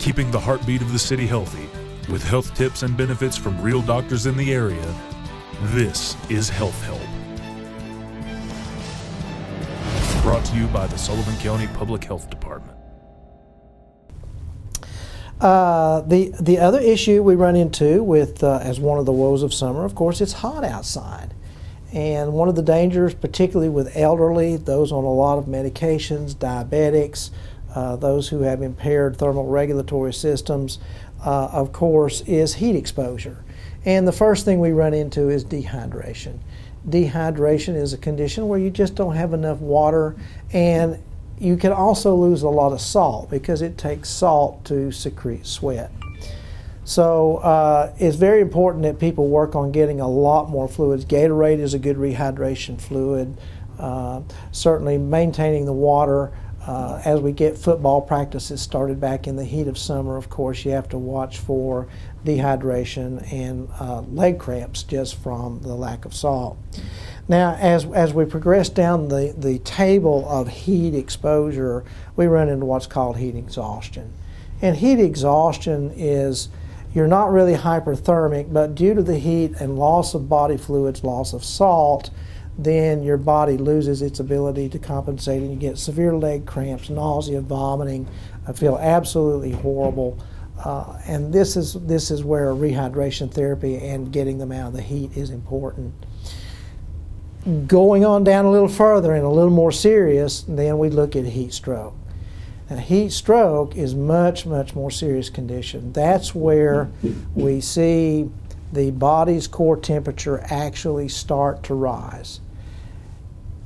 keeping the heartbeat of the city healthy with health tips and benefits from real doctors in the area. This is Health Help. Brought to you by the Sullivan County Public Health Department. The other issue we run into with as one of the woes of summer, of course, it's hot outside. And one of the dangers, particularly with elderly, those on a lot of medications, diabetics, those who have impaired thermal regulatory systems, of course, is heat exposure. And the first thing we run into is dehydration. Dehydration is a condition where you just don't have enough water, and you can also lose a lot of salt because it takes salt to secrete sweat. So it's very important that people work on getting a lot more fluids. Gatorade is a good rehydration fluid. Certainly maintaining the water. As we get football practices started back in the heat of summer, of course, you have to watch for dehydration and leg cramps just from the lack of salt. Now, as we progress down the table of heat exposure, we run into what's called heat exhaustion. And heat exhaustion is you're not really hyperthermic, but due to the heat and loss of body fluids, loss of salt, then your body loses its ability to compensate and you get severe leg cramps, nausea, vomiting. I feel absolutely horrible. And this is where rehydration therapy and getting them out of the heat is important. Going on down a little further and a little more serious, then we look at heat stroke. Now, heat stroke is much more serious condition. That's where we see the body's core temperature actually start to rise.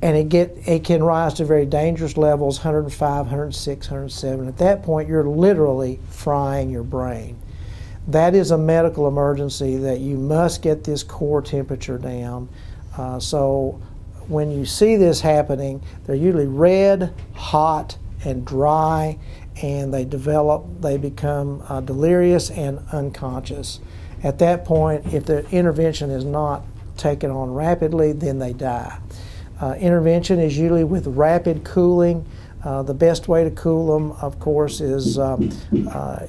And it can rise to very dangerous levels, 105, 106, 107. At that point, you're literally frying your brain. That is a medical emergency that you must get this core temperature down. So when you see this happening, they're usually red, hot, and dry, and they become delirious and unconscious. At that point, if the intervention is not taken on rapidly, then they die. Intervention is usually with rapid cooling. The best way to cool them, of course, is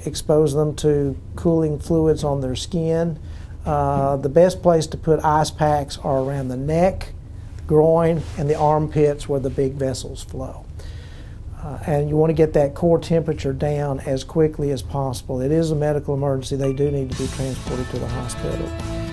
expose them to cooling fluids on their skin. The best place to put ice packs are around the neck, groin, and the armpits where the big vessels flow. And you want to get that core temperature down as quickly as possible. It is a medical emergency. They do need to be transported to the hospital.